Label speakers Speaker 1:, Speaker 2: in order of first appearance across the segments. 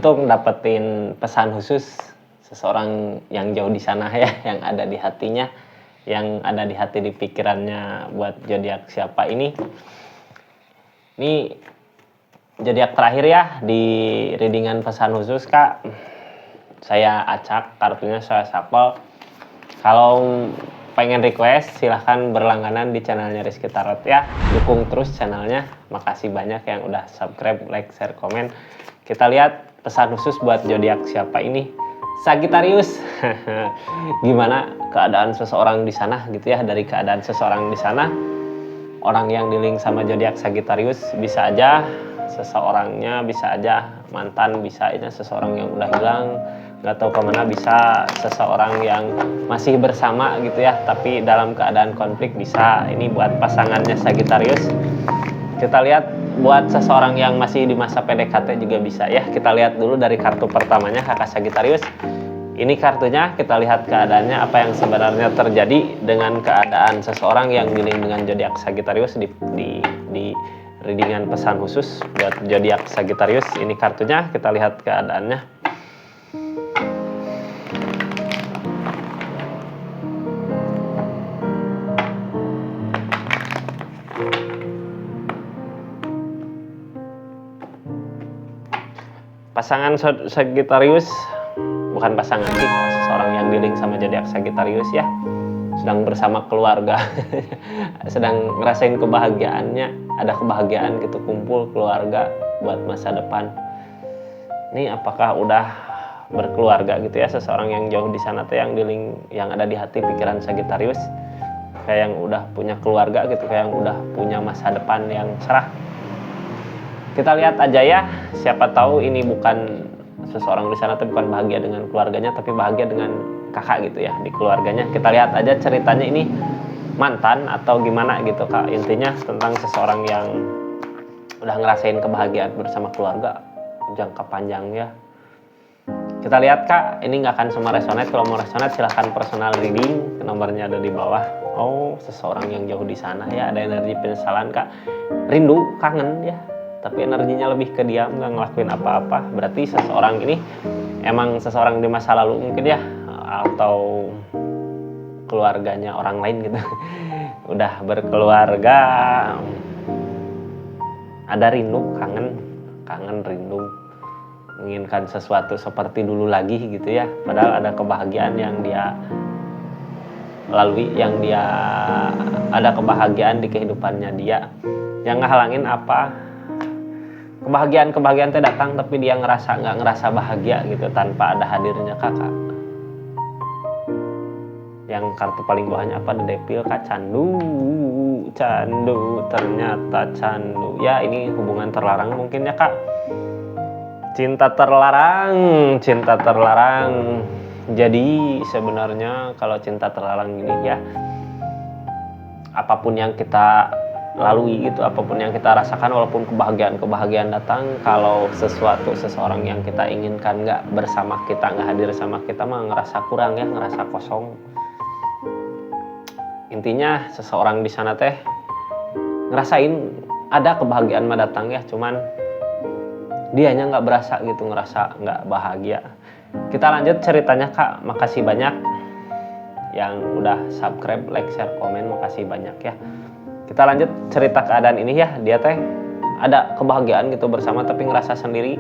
Speaker 1: untuk dapetin pesan khusus seseorang yang jauh di sana ya, yang ada di hatinya, yang ada di hati di pikirannya buat zodiak siapa ini. Ini zodiak terakhir ya di readingan pesan khusus Kak. Saya acak kartunya, saya shuffle. Kalau pengen request silahkan berlangganan di channelnya Rizky Tarot ya. Dukung terus channelnya. Makasih banyak yang udah subscribe, like, share, komen. Kita lihat pesan khusus buat zodiak siapa ini. Sagittarius. Gimana keadaan seseorang di sana gitu ya. Dari keadaan seseorang di sana, orang yang di link sama zodiak Sagittarius bisa aja seseorangnya, bisa aja mantan, bisa aja seseorang yang udah hilang, nggak tahu kemana, bisa seseorang yang masih bersama gitu ya tapi dalam keadaan konflik, bisa. Ini buat pasangannya Sagittarius. Kita lihat buat seseorang yang masih di masa PDKT juga bisa ya. Kita lihat dulu dari kartu pertamanya kakak Sagittarius. Ini kartunya, kita lihat keadaannya apa yang sebenarnya terjadi dengan keadaan seseorang yang dealing dengan zodiak Sagittarius di readingan pesan khusus buat zodiak Sagittarius. Ini kartunya, kita lihat keadaannya. Pasangan Sagittarius, bukan pasangan sih, seseorang yang dealing sama zodiak Sagittarius ya, sedang bersama keluarga. Sedang ngerasain kebahagiaannya, ada kebahagiaan gitu, kumpul keluarga buat masa depan. Ini apakah udah berkeluarga gitu ya seseorang yang jauh di sana tuh, yang dealing, yang ada di hati pikiran Sagittarius, kayak yang udah punya keluarga gitu, kayak yang udah punya masa depan yang cerah. Kita lihat aja ya, siapa tahu ini bukan seseorang di sana tuh bukan bahagia dengan keluarganya, tapi bahagia dengan kakak gitu ya di keluarganya. Kita lihat aja ceritanya, ini mantan atau gimana gitu Kak. Intinya tentang seseorang yang udah ngerasain kebahagiaan bersama keluarga jangka panjang ya. Kita lihat Kak, ini nggak akan semua resonate. Kalau mau resonate silahkan personal reading, nomornya ada di bawah. Oh, seseorang yang jauh di sana ya, ada energi penyesalan Kak, rindu, kangen ya, tapi energinya lebih ke diam, nggak ngelakuin apa-apa. Berarti seseorang ini emang seseorang di masa lalu mungkin ya, atau keluarganya orang lain gitu. Udah berkeluarga, ada rindu, kangen rindu, menginginkan sesuatu seperti dulu lagi gitu ya. Padahal ada kebahagiaan yang dia lalui, yang dia ada kebahagiaan di kehidupannya dia. Yang ngehalangin apa? Kebahagiaan teh datang tapi dia nggak ngerasa bahagia gitu tanpa ada hadirnya kakak. Yang kartu paling bawahnya apa? The Devil Kak, candu, ternyata candu ya. Ini hubungan terlarang mungkin ya Kak, cinta terlarang. Jadi sebenarnya kalau cinta terlarang ini ya, apapun yang kita lalui gitu, apapun yang kita rasakan, walaupun kebahagiaan datang, kalau seseorang yang kita inginkan nggak bersama kita, nggak hadir sama kita, mah ngerasa kurang ya, ngerasa kosong. Intinya seseorang di sana teh ngerasain ada kebahagiaan mah datang ya, cuman dianya nggak berasa gitu, ngerasa nggak bahagia. Kita lanjut ceritanya Kak. Makasih banyak yang udah subscribe, like, share, komen, makasih banyak ya. Kita lanjut cerita keadaan ini ya. Dia teh ada kebahagiaan gitu bersama tapi ngerasa sendiri.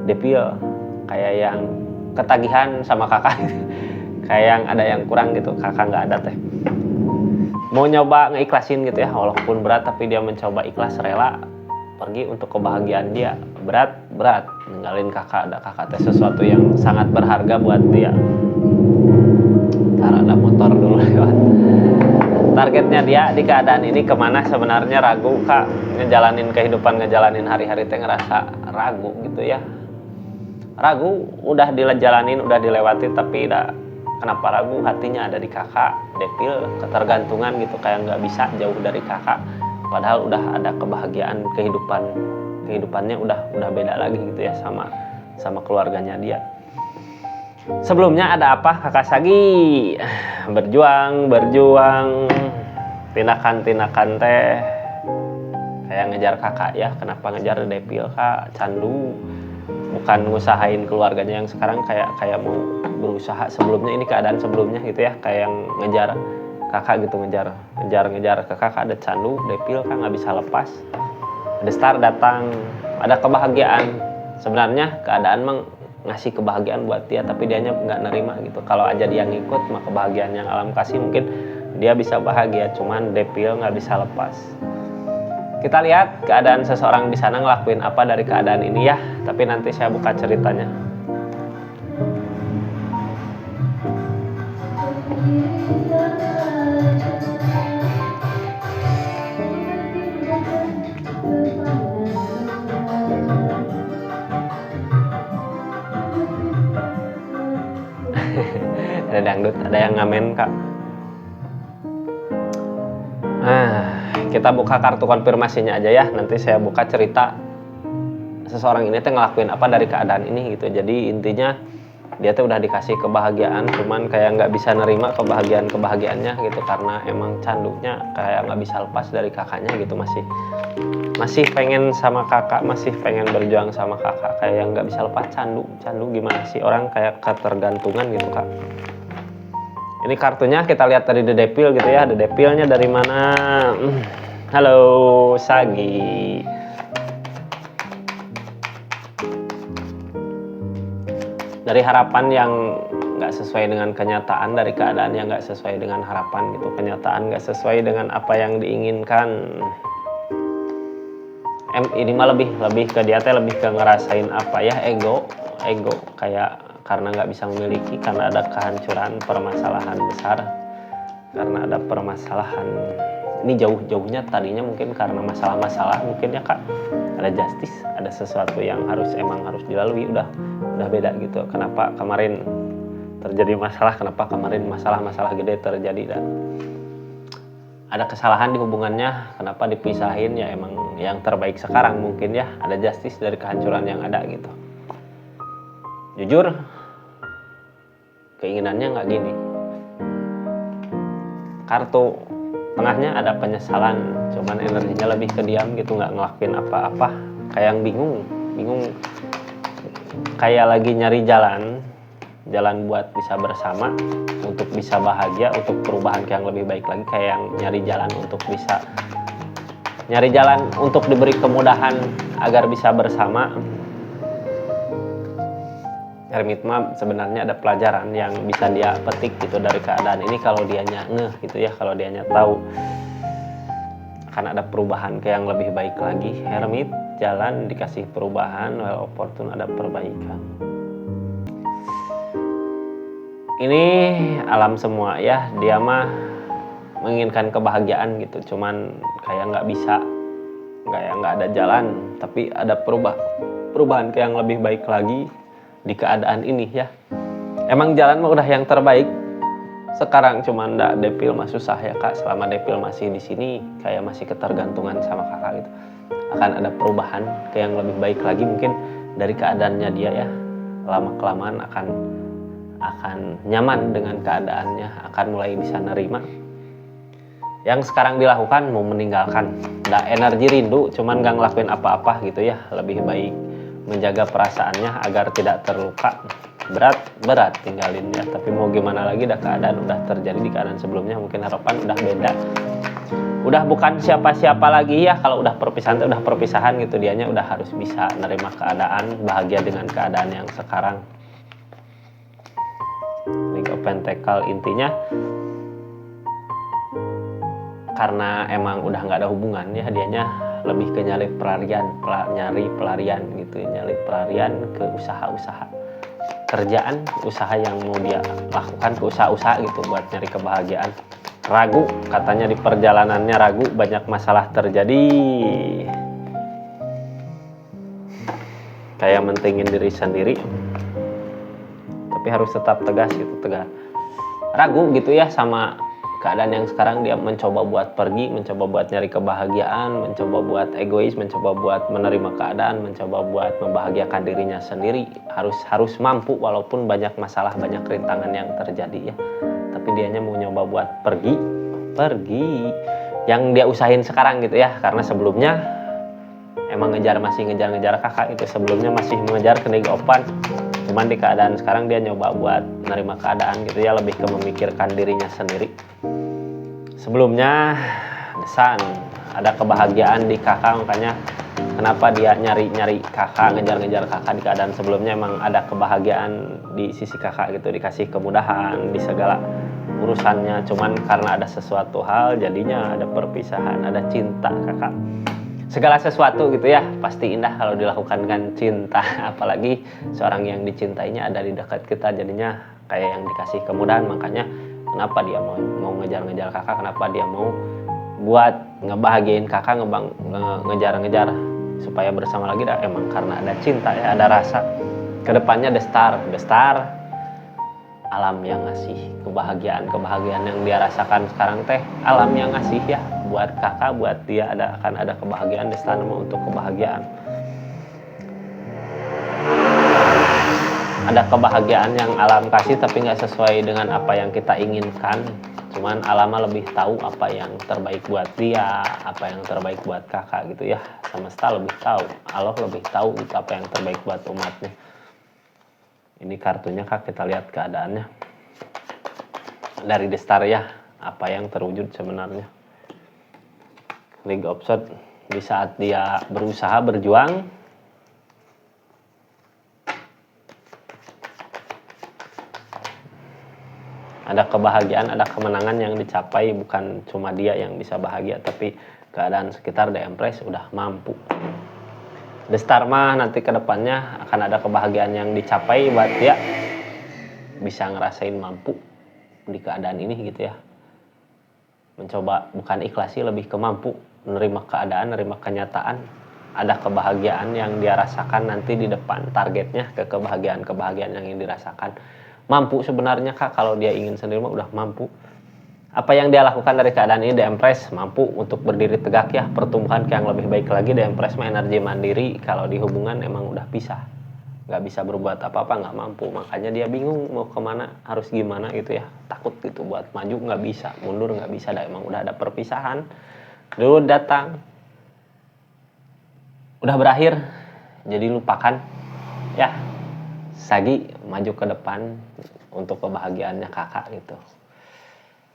Speaker 1: Devil, kayak yang ketagihan sama kakak. Kayak yang ada yang kurang gitu, kakak nggak ada teh. Mau nyoba ngeikhlasin gitu ya, walaupun berat tapi dia mencoba ikhlas, rela pergi untuk kebahagiaan dia. Berat ninggalin kakak. Ada kakak teh sesuatu yang sangat berharga buat dia. Ntar ada motor dulu lewat. Targetnya dia di keadaan ini kemana sebenarnya, ragu Kak. Ngejalanin kehidupan, ngejalanin hari-hari teh ngerasa ragu gitu ya. Ragu, udah dijalanin, udah dilewati, tapi kenapa ragu? Hatinya ada di kakak. Devil, ketergantungan gitu, kayak nggak bisa jauh dari kakak. Padahal udah ada kebahagiaan, kehidupannya udah beda lagi gitu ya sama keluarganya dia. Sebelumnya ada apa kakak Sagi? Berjuang, tindakan teh kayak ngejar kakak ya. Kenapa ngejar Devil Kak? Candu. bukan ngusahain keluarganya yang sekarang, kayak mau berusaha. Sebelumnya ini keadaan sebelumnya gitu ya, kayak yang ngejar kakak gitu, ngejar ke kakak, ada candu depil kan nggak bisa lepas, ada star datang, ada kebahagiaan. Sebenarnya keadaan emang ngasih kebahagiaan buat dia, tapi dianya nggak nerima gitu. Kalau aja dia ngikut, mah kebahagiaan yang alam kasih mungkin dia bisa bahagia, cuman depil nggak bisa lepas. Kita lihat keadaan seseorang di sana ngelakuin apa dari keadaan ini ya, tapi nanti saya buka ceritanya. Ada dangdut, ada yang ngamen kak. Kita buka kartu konfirmasinya aja ya. Nanti saya buka cerita seseorang ini tuh ngelakuin apa dari keadaan ini gitu. Jadi intinya dia tuh udah dikasih kebahagiaan, cuman kayak nggak bisa nerima kebahagiaannya gitu, karena emang candunya kayak nggak bisa lepas dari kakaknya gitu. Masih pengen sama kakak, masih pengen berjuang sama kakak, kayak yang nggak bisa lepas candu gimana sih, orang kayak ketergantungan gitu kak. Ini kartunya kita lihat dari The Devil gitu ya. The Devilnya dari mana? Halo Sagi. Dari harapan yang nggak sesuai dengan kenyataan, dari keadaan yang nggak sesuai dengan harapan gitu, kenyataan nggak sesuai dengan apa yang diinginkan. Ini mah lebih ke dia teh, lebih ke ngerasain apa ya, ego kayak karena nggak bisa memiliki, karena ada kehancuran, permasalahan besar, karena ada permasalahan. Ini jauhnya tadinya mungkin karena masalah-masalah mungkin ya kak, ada justice, ada sesuatu yang emang harus dilalui, udah beda gitu. Kenapa kemarin terjadi masalah, kenapa kemarin masalah gede terjadi, dan ada kesalahan di hubungannya, kenapa dipisahin, ya emang yang terbaik sekarang mungkin ya, ada justice dari kehancuran yang ada gitu. Jujur keinginannya nggak gini. Kartu tengahnya ada penyesalan, cuman energinya lebih ke diam gitu, nggak ngelakuin apa-apa, kayak yang bingung, kayak lagi nyari jalan buat bisa bersama, untuk bisa bahagia, untuk perubahan yang lebih baik lagi, kayak yang nyari jalan untuk diberi kemudahan agar bisa bersama. Hermit mah sebenarnya ada pelajaran yang bisa dia petik gitu dari keadaan ini, kalau dianya ngeh gitu ya, kalau dianya tahu akan ada perubahan ke yang lebih baik lagi. Hermit jalan dikasih perubahan, well opportune, ada perbaikan. Ini alam semua ya, dia mah menginginkan kebahagiaan gitu, cuman kayak nggak bisa, kayak nggak ada jalan, tapi ada perubahan ke yang lebih baik lagi di keadaan ini ya. Emang jalan mah udah yang terbaik sekarang, cuman Devil mah susah ya kak. Selama Devil masih di sini, kayak masih ketergantungan sama kakak gitu, akan ada perubahan ke yang lebih baik lagi mungkin dari keadaannya dia ya. Lama kelamaan akan nyaman dengan keadaannya, akan mulai bisa nerima yang sekarang dilakukan, mau meninggalkan. Ada energi rindu, cuman gak ngelakuin apa-apa gitu ya. Lebih baik menjaga perasaannya agar tidak terluka. Berat tinggalin ya, tapi mau gimana lagi, dah keadaan udah terjadi di keadaan sebelumnya, mungkin harapan udah beda, udah bukan siapa-siapa lagi ya. Kalau udah perpisahan gitu, dianya udah harus bisa nerima keadaan, bahagia dengan keadaan yang sekarang. Ini ke Pentacle, intinya karena emang udah nggak ada hubungan ya, dianya lebih ke nyari pelarian gitu, nyari pelarian ke usaha kerjaan, usaha yang mau dia lakukan, ke usaha gitu buat nyari kebahagiaan. Ragu, katanya di perjalanannya ragu, banyak masalah terjadi, kayak mentingin diri sendiri, tapi harus tetap tegas gitu, ragu gitu ya sama keadaan yang sekarang. Dia mencoba buat pergi, mencoba buat nyari kebahagiaan, mencoba buat egois, mencoba buat menerima keadaan, mencoba buat membahagiakan dirinya sendiri. Harus mampu walaupun banyak masalah, banyak rintangan yang terjadi ya. Tapi dianya mau nyoba buat pergi yang dia usahain sekarang gitu ya. Karena sebelumnya emang masih ngejar kakak itu. Sebelumnya masih mengejar kening opan, cuman di keadaan sekarang dia nyoba buat menerima keadaan gitu ya, lebih ke memikirkan dirinya sendiri. Sebelumnya Desan ada kebahagiaan di kakak, makanya kenapa dia nyari kakak, ngejar kakak. Di keadaan sebelumnya emang ada kebahagiaan di sisi kakak gitu, dikasih kemudahan di segala urusannya, cuman karena ada sesuatu hal jadinya ada perpisahan, ada cinta kakak. Segala sesuatu gitu ya pasti indah kalau dilakukan dengan cinta, apalagi seorang yang dicintainya ada di dekat kita, jadinya kayak yang dikasih kemudahan. Makanya kenapa dia mau ngejar kakak, kenapa dia mau buat ngebahagiain kakak, ngejar supaya bersama lagi, emang karena ada cinta ya, ada rasa. Kedepannya The Star alam yang ngasih kebahagiaan yang dia rasakan sekarang teh, alam yang ngasih ya buat kakak, buat dia akan ada kebahagiaan. The Star mau untuk kebahagiaan, ada kebahagiaan yang alam kasih tapi nggak sesuai dengan apa yang kita inginkan, cuman alam lebih tahu apa yang terbaik buat dia, apa yang terbaik buat kakak gitu ya. Semesta lebih tahu, Allah lebih tahu itu apa yang terbaik buat umatnya. Ini kartunya kak, kita lihat keadaannya dari The Star ya, apa yang terwujud sebenarnya. League of Swords, di saat dia berusaha berjuang, ada kebahagiaan, ada kemenangan yang dicapai. Bukan cuma dia yang bisa bahagia, tapi keadaan sekitar The Empress udah mampu. The Star mah nanti kedepannya akan ada kebahagiaan yang dicapai buat dia bisa ngerasain mampu di keadaan ini gitu ya. Mencoba, bukan ikhlas sih, lebih ke mampu menerima keadaan, menerima kenyataan. Ada kebahagiaan yang dia rasakan nanti di depan, targetnya ke kebahagiaan yang ingin dirasakan. Mampu sebenarnya kak, kalau dia ingin sendiri mah udah mampu. Apa yang dia lakukan dari keadaan ini, The Empress mampu untuk berdiri tegak ya, pertumbuhan yang lebih baik lagi. The Empress mah energi mandiri, kalau di hubungan emang udah pisah, nggak bisa berbuat apa-apa, nggak mampu. Makanya dia bingung mau kemana, harus gimana gitu ya, takut gitu buat maju nggak bisa, mundur nggak bisa, emang udah ada perpisahan. Dulu datang, udah berakhir, jadi lupakan ya. Sagi maju ke depan untuk kebahagiaannya kakak gitu.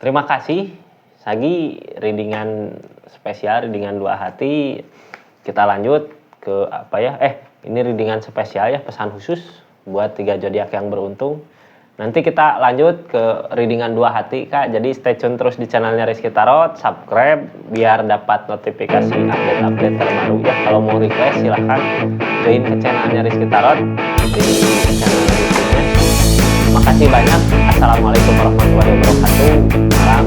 Speaker 1: Terima kasih Sagi, readingan spesial, readingan dua hati. Kita lanjut ke apa ya, ini readingan spesial ya, pesan khusus buat 3 zodiak yang beruntung. Nanti kita lanjut ke readingan dua hati kak, jadi stay tune terus di channelnya Rizky Tarot, subscribe biar dapat notifikasi update terbaru ya. Kalau mau request silahkan join ke channelnya Rizky Tarot di channel YouTube-nya. Makasih banyak. Assalamualaikum warahmatullahi wabarakatuh. Salam.